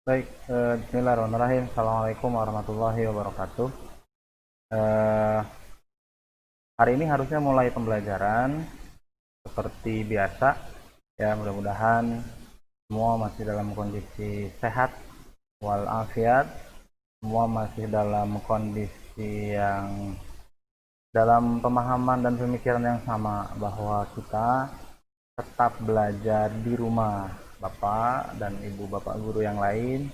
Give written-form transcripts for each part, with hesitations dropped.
Baik, bismillahirrahmanirrahim. Assalamualaikum warahmatullahi wabarakatuh. Eh, Hari ini harusnya mulai pembelajaran seperti biasa. Ya, mudah-mudahan semua masih dalam kondisi sehat walafiat. Semua masih dalam kondisi yang dalam pemahaman dan pemikiran yang sama bahwa kita tetap belajar di rumah. Bapak dan ibu bapak guru yang lain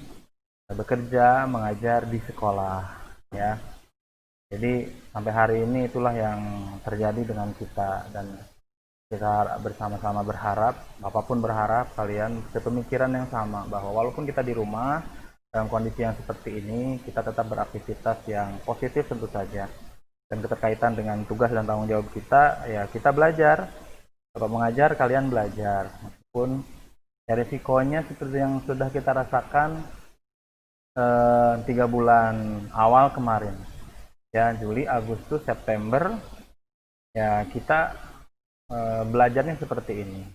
bekerja mengajar di sekolah, ya. Jadi sampai hari ini itulah yang terjadi dengan kita, dan kita bersama-sama berharap, Bapak pun berharap kalian sepemikiran yang sama bahwa walaupun kita di rumah dalam kondisi yang seperti ini, kita tetap beraktivitas yang positif tentu saja. Dan keterkaitan dengan tugas dan tanggung jawab kita, ya kita belajar. Bapak mengajar, kalian belajar. Meskipun ya risikonya seperti yang sudah kita rasakan 3 bulan awal kemarin, ya Juli, Agustus, September, ya kita belajarnya seperti ini,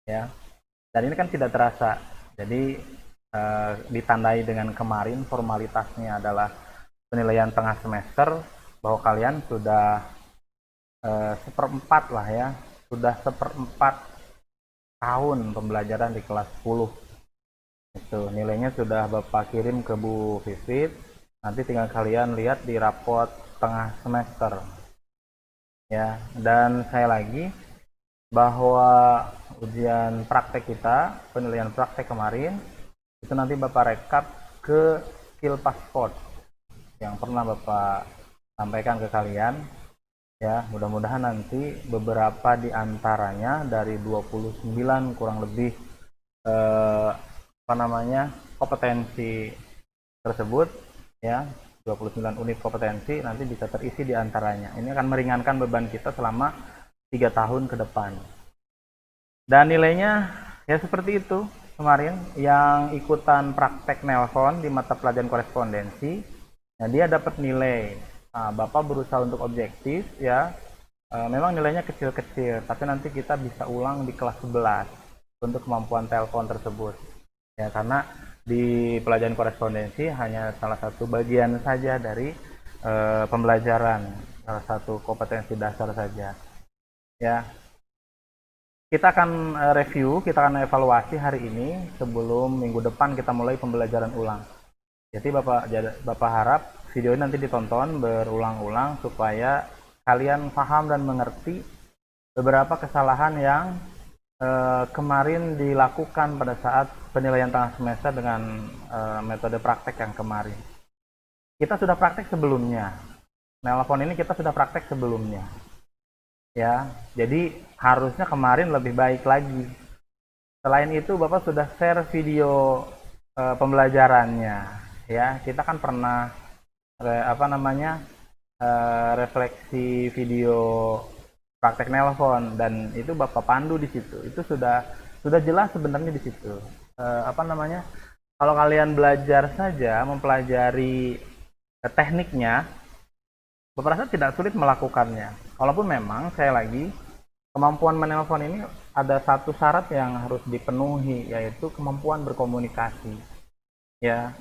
ya. Dan ini kan tidak terasa. Jadi ditandai dengan kemarin formalitasnya adalah penilaian tengah semester, bahwa kalian sudah seperempat lah ya, sudah seperempat tahun pembelajaran di kelas 10. Itu nilainya sudah Bapak kirim ke Bu Vivit. Nanti tinggal kalian lihat di raport tengah semester, ya. Dan saya lagi bahwa ujian praktek kita, penilaian praktek kemarin, itu nanti Bapak rekap ke skill passport yang pernah Bapak sampaikan ke kalian, ya. Mudah-mudahan nanti beberapa di antaranya dari 29 kurang lebih kompetensi tersebut, ya, 29 unit kompetensi nanti bisa terisi di antaranya. Ini akan meringankan beban kita selama 3 tahun ke depan. Dan nilainya ya seperti itu. Kemarin yang ikutan praktek nelpon di mata pelajaran korespondensi, nah dia dapat nilai. Nah, Bapak berusaha untuk objektif, ya. Memang nilainya kecil-kecil, tapi nanti kita bisa ulang di kelas 11 untuk kemampuan telepon tersebut. Ya, karena di pelajaran korespondensi hanya salah satu bagian saja dari pembelajaran, salah satu kompetensi dasar saja, ya. Kita akan review, kita akan evaluasi hari ini sebelum minggu depan kita mulai pembelajaran ulang. Jadi Bapak harap video ini nanti ditonton berulang-ulang supaya kalian paham dan mengerti beberapa kesalahan yang kemarin dilakukan pada saat penilaian tengah semester dengan metode praktek yang kemarin. Kita sudah praktek sebelumnya. Nelpon ini kita sudah praktek sebelumnya, ya. Jadi harusnya kemarin lebih baik lagi. Selain itu, Bapak sudah share video pembelajarannya, ya. Kita kan pernah refleksi video praktek nelpon, dan itu Bapak pandu di situ. Itu sudah jelas sebenarnya di situ. Kalau kalian belajar saja mempelajari tekniknya, Bapak rasa tidak sulit melakukannya. Walaupun memang saya lagi kemampuan menelpon ini ada satu syarat yang harus dipenuhi, yaitu kemampuan berkomunikasi, ya.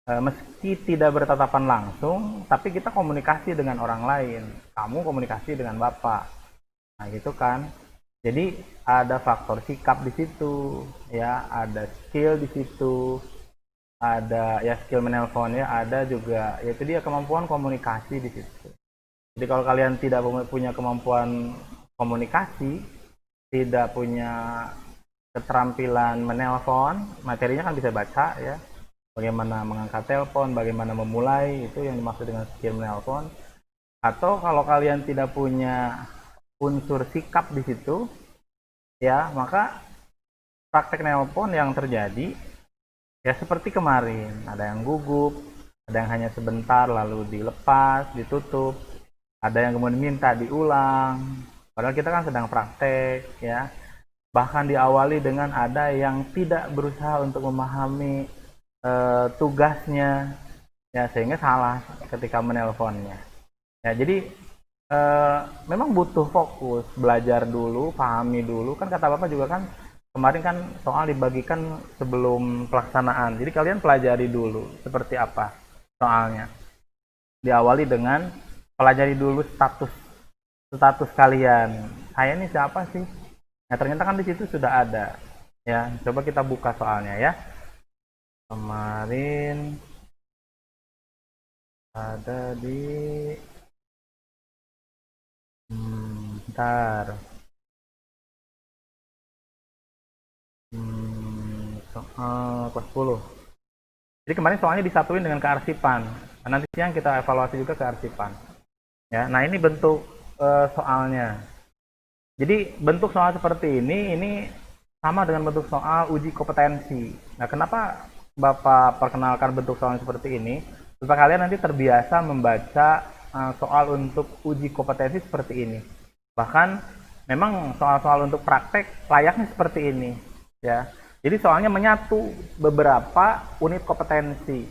Meski tidak bertatapan langsung, tapi kita komunikasi dengan orang lain. Kamu komunikasi dengan Bapak. Nah, gitu kan. Jadi ada faktor sikap di situ, ya, ada skill di situ, ada ya skill menelpon, ya, ada juga yaitu dia kemampuan komunikasi di situ. Jadi kalau kalian tidak punya kemampuan komunikasi, tidak punya keterampilan menelpon, materinya kan bisa baca, ya. Bagaimana mengangkat telepon, bagaimana memulai, itu yang dimaksud dengan skill menelpon. Atau kalau kalian tidak punya unsur sikap di situ, ya, maka praktek nelpon yang terjadi ya seperti kemarin, ada yang gugup, ada yang hanya sebentar lalu dilepas, ditutup, ada yang kemudian minta diulang, padahal kita kan sedang praktek, ya. Bahkan diawali dengan ada yang tidak berusaha untuk memahami tugasnya, ya, sehingga salah ketika menelponnya, ya. Jadi memang butuh fokus, belajar dulu, pahami dulu, kan kata Bapak juga kan kemarin kan soal dibagikan sebelum pelaksanaan. Jadi kalian pelajari dulu seperti apa soalnya. Diawali dengan pelajari dulu status kalian. Saya ini siapa sih? Nah, ternyata kan di situ sudah ada. Ya, coba kita buka soalnya ya. Kemarin ada di bentar. Soal kelas 10. Jadi kemarin soalnya disatuin dengan kearsipan. Nah, nanti siang kita evaluasi juga kearsipan. Ya, nah ini bentuk soalnya. Jadi bentuk soal seperti ini sama dengan bentuk soal uji kompetensi. Nah, kenapa Bapak perkenalkan bentuk soal seperti ini? Supaya kalian nanti terbiasa membaca soal untuk uji kompetensi seperti ini. Bahkan memang soal-soal untuk praktek layaknya seperti ini, ya. Jadi soalnya menyatu beberapa unit kompetensi.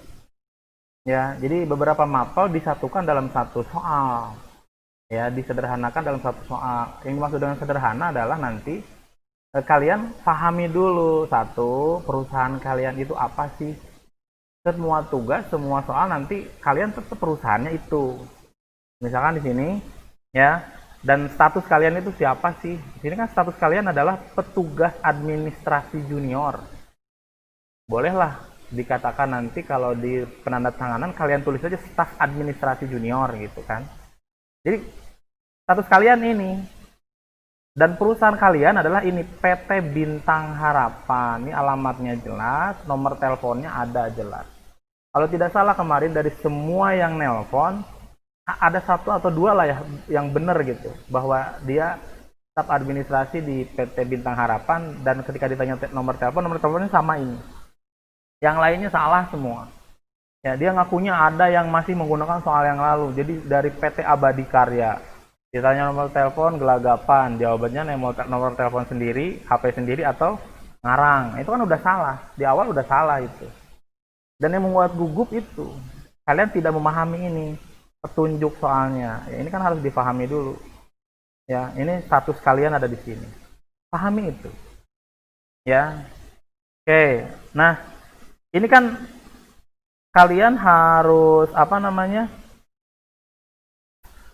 Ya, jadi beberapa mapel disatukan dalam satu soal. Ya, disederhanakan dalam satu soal. Yang dimaksud dengan sederhana adalah nanti kalian pahami dulu satu perusahaan kalian itu apa sih. Semua tugas, semua soal nanti kalian tetap perusahaannya itu. Misalkan di sini ya, dan status kalian itu siapa sih? Di sini kan status kalian adalah petugas administrasi junior. Bolehlah dikatakan nanti kalau di penandatanganan kalian tulis aja staf administrasi junior gitu kan. Jadi status kalian ini dan perusahaan kalian adalah ini PT Bintang Harapan. Ini alamatnya jelas, nomor teleponnya ada jelas. Kalau tidak salah kemarin dari semua yang nelpon ada satu atau dua lah ya yang benar gitu, bahwa dia staf administrasi di PT Bintang Harapan, dan ketika ditanya nomor teleponnya sama ini. Yang lainnya salah semua. Ya, dia ngakunya ada yang masih menggunakan soal yang lalu. Jadi dari PT Abadi Karya. Ditanya nomor telepon gelagapan, jawabannya nomor telepon sendiri, HP sendiri atau ngarang. Itu kan udah salah. Di awal udah salah itu. Dan yang membuat gugup itu kalian tidak memahami ini petunjuk soalnya. Ya, ini kan harus dipahami dulu. Ya, ini status kalian ada di sini. Pahami itu. Ya. Oke. Nah, ini kan kalian harus apa namanya?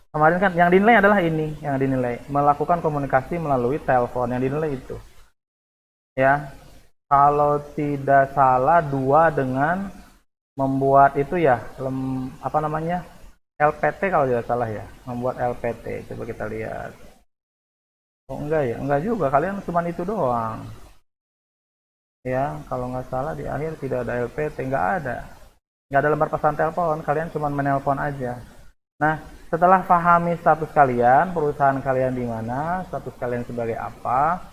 Kemarin kan yang dinilai adalah ini, yang dinilai melakukan komunikasi melalui telepon, yang dinilai itu. Ya. Kalau tidak salah dua dengan membuat itu ya, apa namanya? LPT kalau tidak salah ya, membuat LPT. Coba kita lihat. Oh enggak ya, enggak juga, kalian cuma itu doang. Ya, kalau nggak salah di akhir tidak ada LPT, nggak ada. Nggak ada lembar pesan telepon, kalian cuma menelpon aja. Nah, setelah pahami status kalian, perusahaan kalian di mana, status kalian sebagai apa,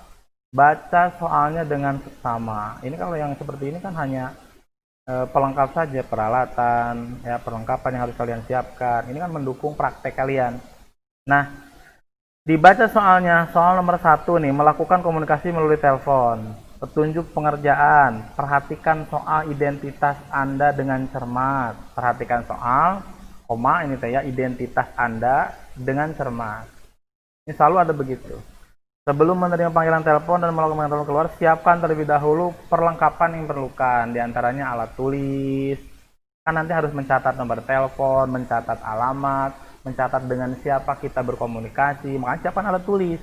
baca soalnya dengan seksama. Ini kalau yang seperti ini kan hanya pelengkap saja peralatan, ya perlengkapan yang harus kalian siapkan. Ini kan mendukung praktek kalian. Nah, dibaca soalnya, soal nomor 1 nih, melakukan komunikasi melalui telepon. Petunjuk pengerjaan, perhatikan soal identitas Anda dengan cermat. Perhatikan soal, koma ini ya, identitas Anda dengan cermat. Ini selalu ada begitu. Sebelum menerima panggilan telepon dan melakukan panggilan telepon keluar, siapkan terlebih dahulu perlengkapan yang diperlukan. Di antaranya alat tulis. Kan nanti harus mencatat nomor telepon, mencatat alamat, mencatat dengan siapa kita berkomunikasi. Makanya siapkan alat tulis.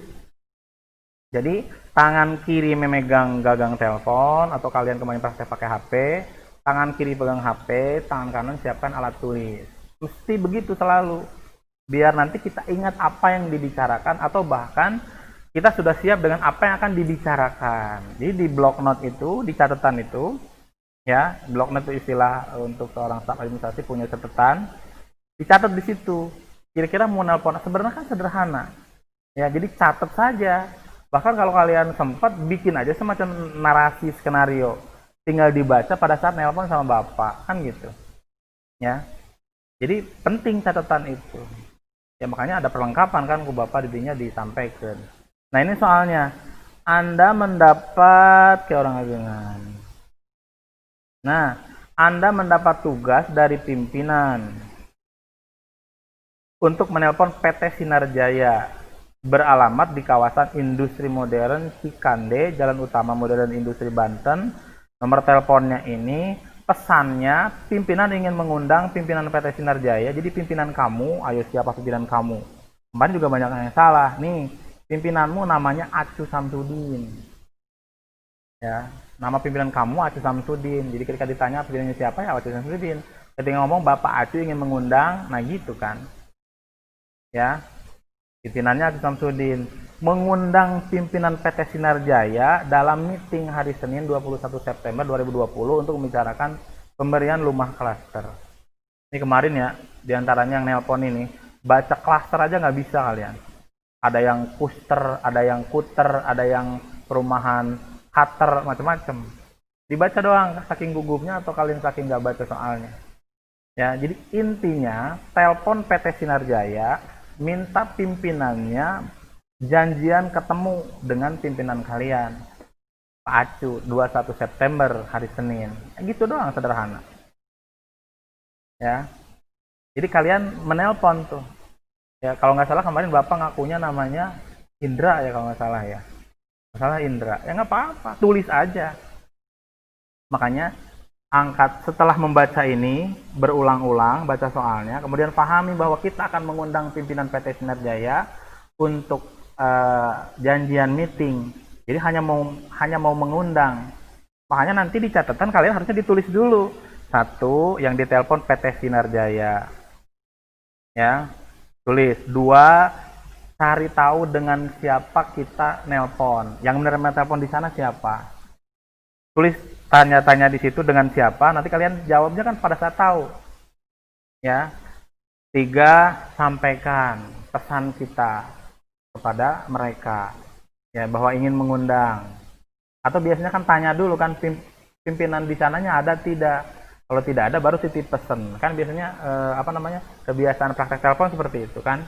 Jadi tangan kiri memegang gagang telepon, atau kalian kemarin praktek pakai HP, tangan kiri pegang HP, tangan kanan siapkan alat tulis. Mesti begitu selalu. Biar nanti kita ingat apa yang dibicarakan, atau bahkan kita sudah siap dengan apa yang akan dibicarakan. Jadi di block note itu, di catatan itu, ya, block note itu istilah untuk seorang staf administrasi punya catatan, dicatat di situ. Kira-kira mau nelpon, sebenarnya kan sederhana. Ya, jadi catat saja. Bahkan kalau kalian sempat bikin aja semacam narasi skenario, tinggal dibaca pada saat nelpon sama bapak, kan gitu. Ya. Jadi penting catatan itu. Ya makanya ada perlengkapan kan ke bapak didinya disampaikan. Nah ini soalnya, Anda mendapat ke orang agengan. Nah, Anda mendapat tugas dari pimpinan untuk menelpon PT Sinar Jaya. beralamat di kawasan Industri Modern Cikande, Jalan Utama Modern Industri Banten. Nomor teleponnya ini, pesannya pimpinan ingin mengundang pimpinan PT Sinar Jaya. Jadi pimpinan kamu, ayo siapa pimpinan kamu? Kemarin juga banyak yang salah. Nih, pimpinanmu namanya Acu Samsudin. Ya, nama pimpinan kamu Acu Samsudin. Jadi ketika ditanya pimpinannya siapa, ya Acu Samsudin. Ketika ngomong Bapak Acu ingin mengundang, nah gitu kan. Ya, pimpinannya Aziz Samsudin mengundang pimpinan PT Sinar Jaya dalam meeting hari Senin 21 September 2020 untuk membicarakan pemberian rumah klaster. Ini kemarin ya, diantaranya yang nelpon ini, baca klaster aja nggak bisa kalian. Ada yang kuster, ada yang kuter, ada yang perumahan cutter, macam-macam. Dibaca doang, saking gugupnya atau kalian saking nggak baca soalnya. Ya, jadi intinya telepon PT Sinar Jaya minta pimpinannya janjian ketemu dengan pimpinan kalian Pak Acu 21 September hari Senin. Gitu doang, sederhana. Ya. Jadi kalian menelpon tuh. Ya, kalau nggak salah kemarin Bapak ngakunya namanya Indra ya, kalau nggak salah ya. Masalah Indra. Ya nggak apa-apa, tulis aja. Makanya angkat setelah membaca ini berulang-ulang baca soalnya, kemudian pahami bahwa kita akan mengundang pimpinan PT Sinar Jaya untuk janjian meeting. Jadi hanya mau mengundang. Makanya nanti di catatan kalian harusnya ditulis dulu. Satu, yang ditelepon PT Sinar Jaya. Ya. Tulis. Dua, cari tahu dengan siapa kita nelpon. Yang menerima telepon di sana siapa. Tulis tanya-tanya di situ dengan siapa, nanti kalian jawabnya kan pada saat tahu. Ya. 3, sampaikan pesan kita kepada mereka. Ya, bahwa ingin mengundang. Atau biasanya kan tanya dulu kan pimpinan di sananya ada tidak. Kalau tidak ada baru titip pesan. Kan biasanya kebiasaan praktek telepon seperti itu kan.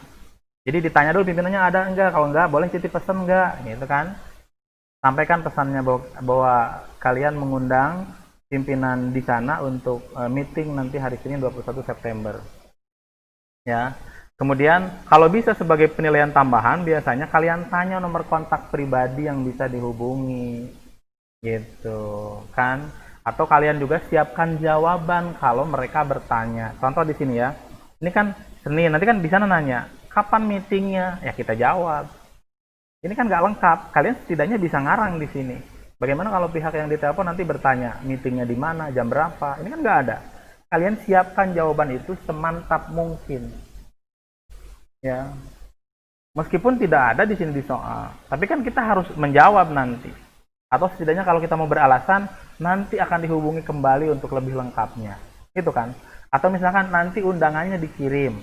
Jadi ditanya dulu pimpinannya ada enggak, kalau enggak boleh titip pesan enggak, gitu kan. Sampaikan pesannya bahwa kalian mengundang pimpinan di sana untuk meeting nanti hari Senin 21 September. Ya. Kemudian kalau bisa sebagai penilaian tambahan biasanya kalian tanya nomor kontak pribadi yang bisa dihubungi. Gitu, kan? Atau kalian juga siapkan jawaban kalau mereka bertanya. Contoh di sini ya. Ini kan Senin, nanti kan di sana nanya, "Kapan meetingnya?" Ya kita jawab. Ini kan nggak lengkap. Kalian setidaknya bisa ngarang di sini. Bagaimana kalau pihak yang ditelepon nanti bertanya, meetingnya di mana, jam berapa? Ini kan nggak ada. Kalian siapkan jawaban itu semantap mungkin. Ya. Meskipun tidak ada di sini di soal, tapi kan kita harus menjawab nanti. Atau setidaknya kalau kita mau beralasan, nanti akan dihubungi kembali untuk lebih lengkapnya. Itu kan? Atau misalkan nanti undangannya dikirim.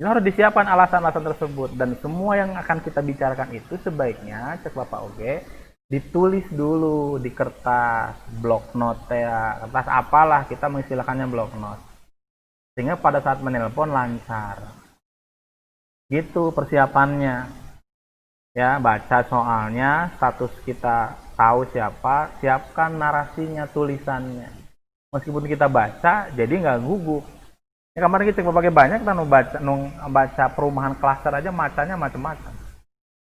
Ini harus disiapkan alasan-alasan tersebut, dan semua yang akan kita bicarakan itu sebaiknya cek Bapak Oge ditulis dulu di kertas, block note ya, kertas apalah kita mengistilahkannya block note. Sehingga pada saat menelpon lancar. Gitu persiapannya. Ya, baca soalnya, status kita tahu siapa, siapkan narasinya, tulisannya. Meskipun kita baca, jadi nggak gugup. Ya, kemarin kita pakai banyak kita baca perumahan klaster aja macanya macam-macam.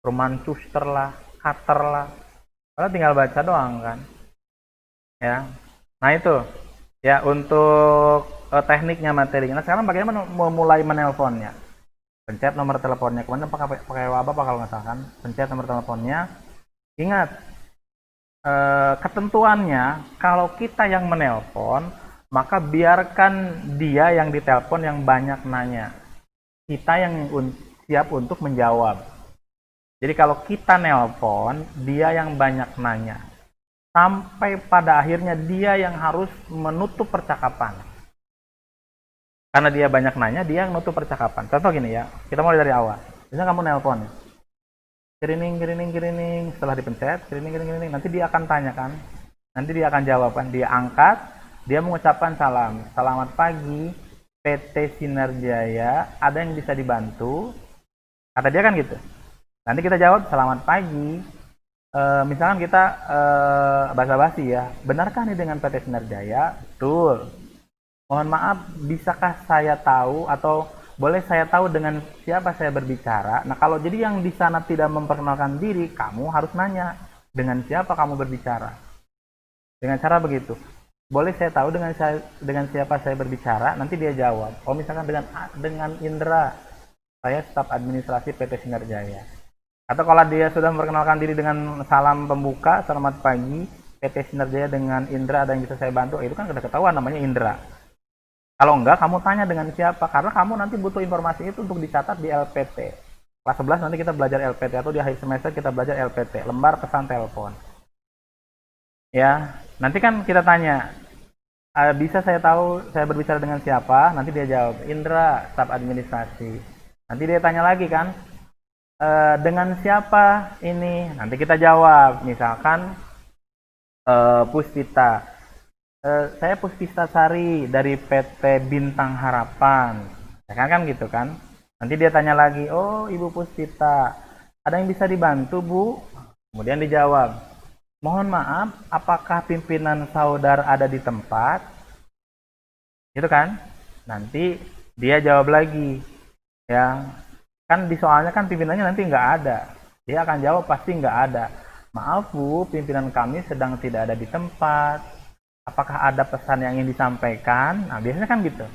Perumahan custer lah, cutter lah. Kalau tinggal baca doang kan. Ya. Nah itu. Ya, untuk tekniknya, materinya. Nah, sekarang bagaimana memulai menelponnya? Pencet nomor teleponnya. Kemudian pakai apa kalau nggak salah kan? Pencet nomor teleponnya. Ingat, ketentuannya kalau kita yang menelpon, maka biarkan dia yang ditelepon yang banyak nanya. Kita yang siap untuk menjawab. Jadi kalau kita nelpon, dia yang banyak nanya. Sampai pada akhirnya dia yang harus menutup percakapan. Karena dia banyak nanya, dia yang menutup percakapan. Contoh gini ya, kita mulai dari awal. Misalnya kamu nelpon. Kirining. Setelah dipencet, kirining. Nanti dia akan tanya kan. Nanti dia akan jawaban. Dia angkat. Dia mengucapkan salam. Selamat pagi, PT Sinar Jaya. Ada yang bisa dibantu? Kata dia kan gitu. Nanti kita jawab, selamat pagi. Misalkan kita basa-basi ya. Benarkah ini dengan PT Sinar Jaya? Betul. Mohon maaf, bisakah saya tahu atau boleh saya tahu dengan siapa saya berbicara? Nah, kalau jadi yang di sana tidak memperkenalkan diri, kamu harus nanya dengan siapa kamu berbicara. Dengan cara begitu. Boleh saya tahu dengan siapa saya berbicara? Nanti dia jawab. Oh, misalkan dengan Indra, saya staf administrasi PT Sinar Jaya. Atau kalau dia sudah memperkenalkan diri dengan salam pembuka, selamat pagi, PT Sinar Jaya dengan Indra, ada yang bisa saya bantu? Itu kan sudah ketahuan namanya Indra. Kalau enggak, kamu tanya dengan siapa, karena kamu nanti butuh informasi itu untuk dicatat di LPT. Kelas 11 nanti kita belajar LPT, atau di akhir semester kita belajar LPT, lembar pesan telepon. Ya, nanti kan kita tanya, bisa saya tahu saya berbicara dengan siapa? Nanti dia jawab, Indra, staf administrasi. Nanti dia tanya lagi kan, dengan siapa ini? Nanti kita jawab, misalkan Puspita. Saya Puspita Sari dari PT Bintang Harapan. Ya kan gitu kan? Nanti dia tanya lagi, oh Ibu Puspita, ada yang bisa dibantu Bu? Kemudian dijawab, mohon maaf, apakah pimpinan saudara ada di tempat? Gitu kan? Nanti dia jawab lagi, ya kan di soalnya kan pimpinannya nanti nggak ada. Dia akan jawab pasti nggak ada. Maaf Bu, pimpinan kami sedang tidak ada di tempat. Apakah ada pesan yang ingin disampaikan? Nah, biasanya kan gitu.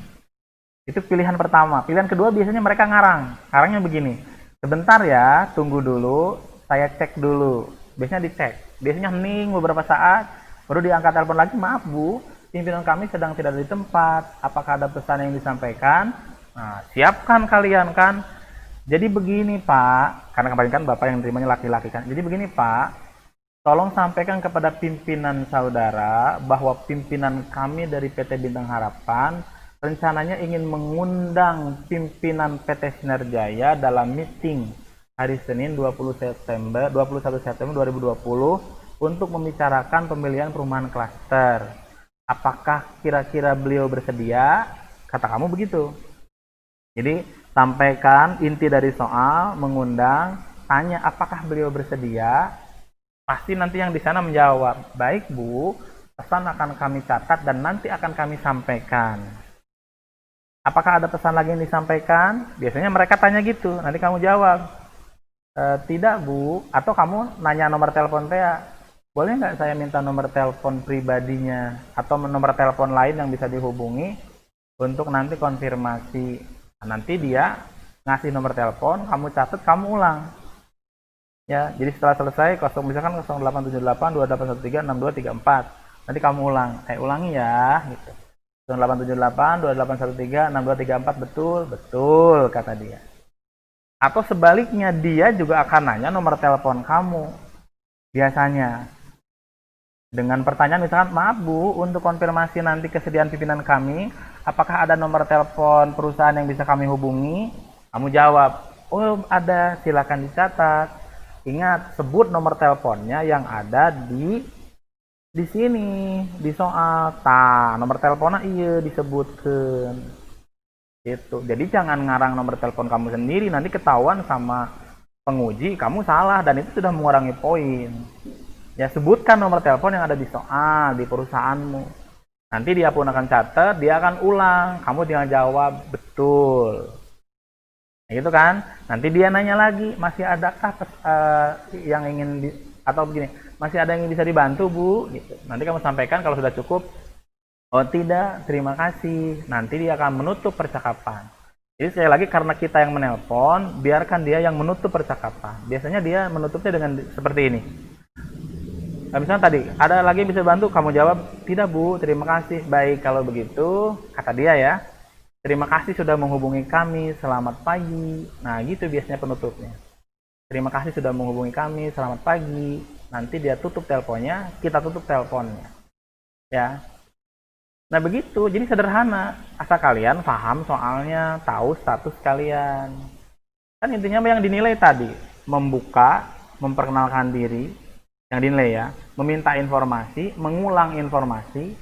Itu pilihan pertama. Pilihan kedua biasanya mereka ngarang. Ngarangnya begini. Sebentar ya, tunggu dulu. Saya cek dulu. Biasanya dicek. Biasanya hening beberapa saat. Baru diangkat telepon lagi. Maaf Bu, pimpinan kami sedang tidak ada di tempat. Apakah ada pesan yang disampaikan? Nah, siapkan kalian kan. Jadi begini Pak. Karena kemarin kan Bapak yang terimanya laki-laki kan. Jadi begini Pak. Tolong sampaikan kepada pimpinan saudara bahwa pimpinan kami dari PT Bintang Harapan rencananya ingin mengundang pimpinan PT Sinar Jaya dalam meeting hari Senin 21 September 2020 untuk membicarakan pemilihan perumahan klaster. Apakah kira-kira beliau bersedia? Kata kamu begitu. Jadi sampaikan inti dari soal, mengundang, tanya apakah beliau bersedia. Pasti nanti yang di sana menjawab, baik Bu, pesan akan kami catat dan nanti akan kami sampaikan. Apakah ada pesan lagi yang disampaikan? Biasanya mereka tanya gitu, nanti kamu jawab, tidak Bu, atau kamu nanya nomor telepon Tea, boleh nggak saya minta nomor telepon pribadinya atau nomor telepon lain yang bisa dihubungi untuk nanti konfirmasi. Nah, nanti dia ngasih nomor telepon, kamu catat, kamu ulang. Ya, jadi setelah selesai misalkan 0878 2813 6234. Nanti kamu ulang. Saya ulangi ya gitu. 0878 2813 6234 betul kata dia. Atau sebaliknya dia juga akan nanya nomor telepon kamu. Biasanya dengan pertanyaan misalkan, maaf Bu, untuk konfirmasi nanti kesediaan pimpinan kami, apakah ada nomor telepon perusahaan yang bisa kami hubungi? Kamu jawab, oh ada, silakan dicatat. Ingat, sebut nomor teleponnya yang ada di sini, di soal. Nomor teleponnya iya disebutkan. Itu. Jadi jangan ngarang nomor telepon kamu sendiri, nanti ketahuan sama penguji kamu salah dan itu sudah mengurangi poin. Ya, sebutkan nomor telepon yang ada di soal di perusahaanmu. Nanti dia pun akan catat, dia akan ulang, kamu tinggal jawab betul. Gitu kan, nanti dia nanya lagi, masih adakah yang ingin atau begini, masih ada yang bisa dibantu Bu gitu. Nanti kamu sampaikan kalau sudah cukup, oh tidak, terima kasih. Nanti dia akan menutup percakapan. Jadi sekali lagi, karena kita yang menelpon, biarkan dia yang menutup percakapan. Biasanya dia menutupnya dengan seperti ini. Nah, misalnya tadi, ada lagi yang bisa bantu, kamu jawab, tidak Bu, terima kasih. Baik, kalau begitu, kata dia ya, terima kasih sudah menghubungi kami, selamat pagi. Nah, gitu biasanya penutupnya. Terima kasih sudah menghubungi kami, selamat pagi. Nanti dia tutup teleponnya, kita tutup teleponnya. Ya. Nah, begitu. Jadi sederhana. Asal kalian paham soalnya, tahu status kalian. Kan intinya yang dinilai tadi, membuka, memperkenalkan diri, yang dinilai ya, meminta informasi, mengulang informasi,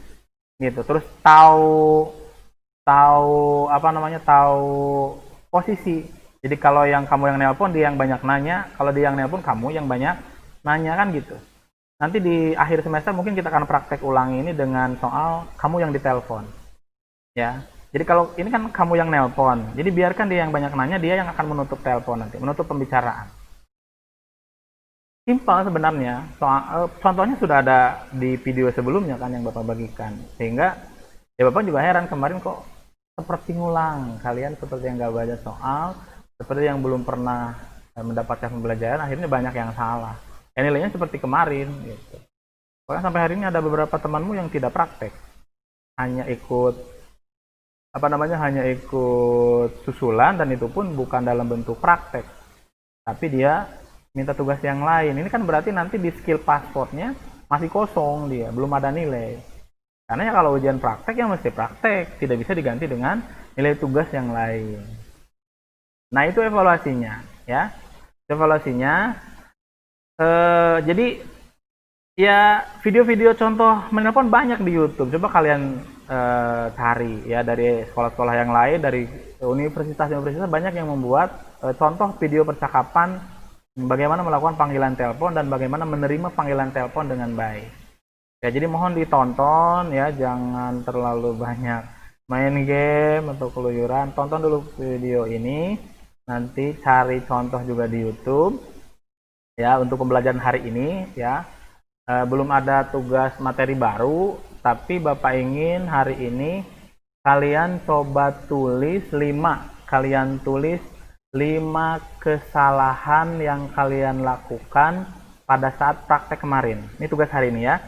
gitu. Terus tahu posisi. Jadi kalau yang kamu yang nelpon, dia yang banyak nanya, kalau dia yang nelpon, kamu yang banyak nanya kan gitu. Nanti di akhir semester mungkin kita akan praktek ulangi ini dengan soal kamu yang ditelepon. Ya. Jadi kalau ini kan kamu yang nelpon, jadi biarkan dia yang banyak nanya, dia yang akan menutup telepon nanti, menutup pembicaraan. Simpel sebenarnya. Contohnya sudah ada di video sebelumnya kan yang Bapak bagikan. Sehingga ya Bapak juga heran kemarin kok seperti ngulang. Kalian seperti yang nggak baca soal, seperti yang belum pernah mendapatkan pembelajaran, akhirnya banyak yang salah. Ya, nilainya seperti kemarin gitu. Bahkan sampai hari ini ada beberapa temanmu yang tidak praktek. Hanya ikut hanya ikut susulan, dan itu pun bukan dalam bentuk praktek. Tapi dia minta tugas yang lain. Ini kan berarti nanti di skill pasportnya masih kosong, dia belum ada nilai. Karena ya kalau ujian praktek ya mesti praktek, tidak bisa diganti dengan nilai tugas yang lain. Nah itu evaluasinya, ya. Evaluasinya. Jadi ya video-video contoh menelpon banyak di YouTube. Coba kalian cari ya dari sekolah-sekolah yang lain, dari universitas-universitas banyak yang membuat contoh video percakapan bagaimana melakukan panggilan telepon dan bagaimana menerima panggilan telepon dengan baik. Ya, jadi mohon ditonton ya, jangan terlalu banyak main game atau keluyuran. Tonton dulu video ini, nanti cari contoh juga di YouTube. Ya, untuk pembelajaran hari ini ya, belum ada tugas materi baru, tapi Bapak ingin hari ini kalian coba tulis 5 kesalahan yang kalian lakukan pada saat praktek kemarin. Ini tugas hari ini ya.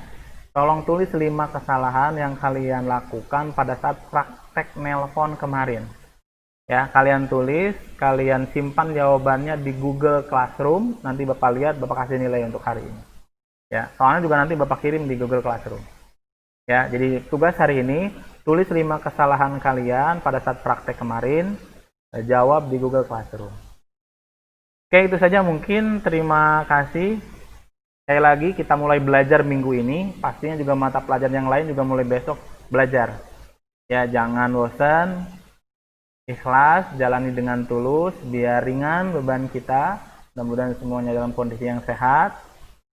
Tolong tulis 5 kesalahan yang kalian lakukan pada saat praktek nelpon kemarin. Ya, kalian tulis, kalian simpan jawabannya di Google Classroom. Nanti Bapak lihat, Bapak kasih nilai untuk hari ini. Ya, soalnya juga nanti Bapak kirim di Google Classroom. Ya, jadi tugas hari ini tulis 5 kesalahan kalian pada saat praktek kemarin, jawab di Google Classroom. Oke, itu saja mungkin. Terima kasih. Sekali lagi kita mulai belajar minggu ini. Pastinya juga mata pelajaran yang lain juga mulai besok belajar. Ya, jangan bosan. Ikhlas, jalani dengan tulus, biar ringan beban kita. Mudah-mudahan semuanya dalam kondisi yang sehat.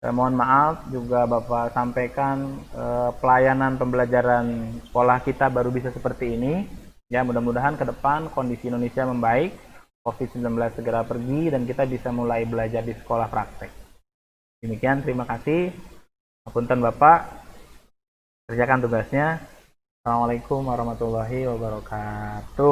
Mohon maaf juga Bapak sampaikan pelayanan pembelajaran sekolah kita baru bisa seperti ini. Ya, mudah-mudahan ke depan kondisi Indonesia membaik, COVID-19 segera pergi, dan kita bisa mulai belajar di sekolah praktek. Demikian, terima kasih. Punten Bapak, kerjakan tugasnya. Assalamualaikum warahmatullahi wabarakatuh.